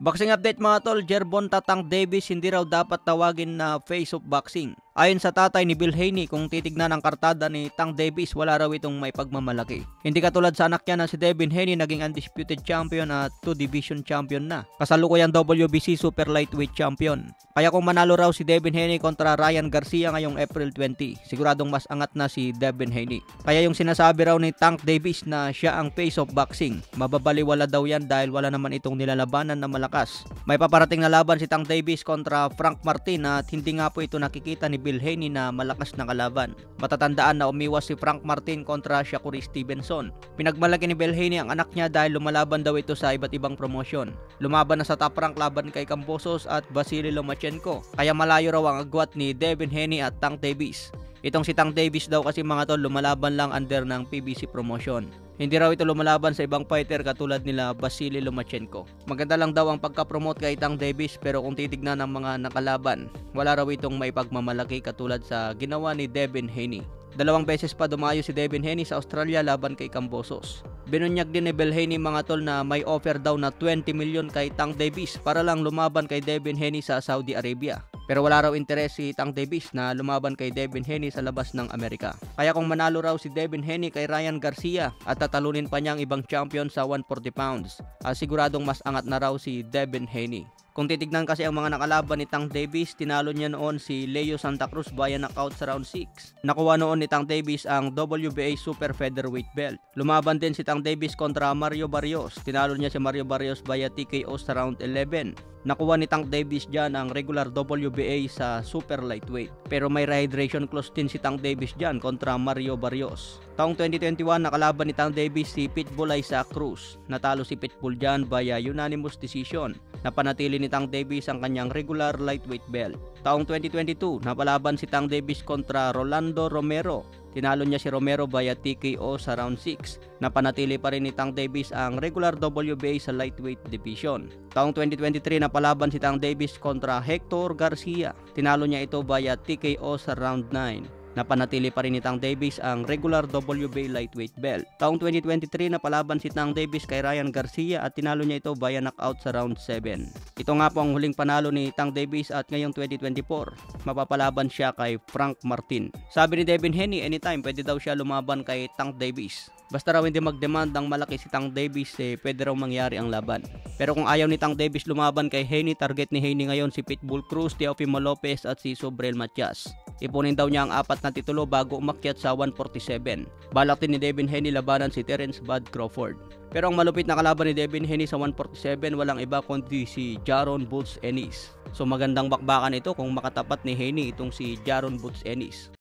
Boxing update mga tol, Gervonta Tank Davis hindi raw dapat tawagin na face of boxing. Ayon sa tatay ni Bill Haney, kung titignan ang kartada ni Tank Davis, wala raw itong may pagmamalaki. Hindi katulad sa anak niya na si Devin Haney, naging undisputed champion at 2 division champion na. Kasalukuyang WBC Super Lightweight champion. Kaya kung manalo raw si Devin Haney kontra Ryan Garcia ngayong April 20, siguradong mas angat na si Devin Haney. Kaya yung sinasabi raw ni Tank Davis na siya ang face of boxing, mababaliwala daw yan dahil wala naman itong nilalabanan na malakas. May paparating na laban si Tank Davis kontra Frank Martin at hindi nga po ito nakikita ni Bill Haney na malakas na kalaban. Matatandaan na umiwas si Frank Martin kontra Shakur Stevenson. Pinagmalaki ni Bill Haney ang anak niya dahil lumalaban daw ito sa iba't ibang promosyon. Lumaban na sa top rank laban kay Kambosos at Vasily Lomachenko. Kaya malayo raw ang agwat ni Devin Haney at Tank Davis. Itong si Tank Davis daw kasi mga tol, lumalaban lang under ng PBC promotion. Hindi raw ito lumalaban sa ibang fighter katulad nila Vasily Lomachenko. Maganda lang daw ang pagka-promote kay Tank Davis, pero kung titignan ng mga nakalaban, wala raw itong may pagmamalaki katulad sa ginawa ni Devin Haney. 2 beses pa dumayo si Devin Haney sa Australia laban kay Kambosos. Binunyag din ni Bill Haney mga tol na may offer daw na 20 million kay Tank Davis para lang lumaban kay Devin Haney sa Saudi Arabia. Pero wala raw interes si Tank Davis na lumaban kay Devin Haney sa labas ng Amerika. Kaya kung manalo raw si Devin Haney kay Ryan Garcia at tatalunin pa niya ang ibang champion sa 140 pounds, siguradong mas angat na raw si Devin Haney. Kung titignan kasi ang mga nakalaban ni Tank Davis, tinalo niya noon si Leo Santa Cruz via knockout sa round 6. Nakuha noon ni Tank Davis ang WBA Super Featherweight belt. Lumaban din si Tank Davis kontra Mario Barrios. Tinalo niya si Mario Barrios via TKO sa round 11. Nakuha ni Tank Davis dyan ang regular WBA sa super lightweight. Pero may rehydration clause din si Tank Davis dyan kontra Mario Barrios. Taong 2021, nakalaban ni Tank Davis si Pitbull Isaac Cruz. Natalo si Pitbull dyan via unanimous decision. Napanatili ni Tank Davis ang kanyang regular lightweight belt. Taong 2022, napalaban si Tank Davis kontra Rolando Romero. Tinalo niya si Romero via TKO sa round 6. Napanatili pa rin ni Tank Davis ang regular WBA sa lightweight division. Taong 2023, napalaban si Tank Davis kontra Hector Garcia. Tinalo niya ito via TKO sa round 9. Napanatili pa rin ni Tank Davis ang regular WBA lightweight belt. Taong 2023, napalaban si Tank Davis kay Ryan Garcia at tinalo niya ito via knockout sa round 7. Ito nga po ang huling panalo ni Tank Davis at ngayong 2024, mapapalaban siya kay Frank Martin. Sabi ni Devin Haney, anytime pwede daw siya lumaban kay Tank Davis. Basta raw hindi mag-demand ng malaki si Tank Davis, pwede raw mangyari ang laban. Pero kung ayaw ni Tank Davis lumaban kay Haney, target ni Haney ngayon si Pitbull Cruz, Teofimo Lopez at si Subriel Matias. Ipunin daw niya ang 4 na titulo bago umakyat sa 147. Balak din ni Devin Haney labanan si Terence Bud Crawford. Pero ang malupit na kalaban ni Devin Haney sa 147 walang iba kundi si Jaron Boots Ennis. So magandang bakbakan ito kung makatapat ni Haney itong si Jaron Boots Ennis.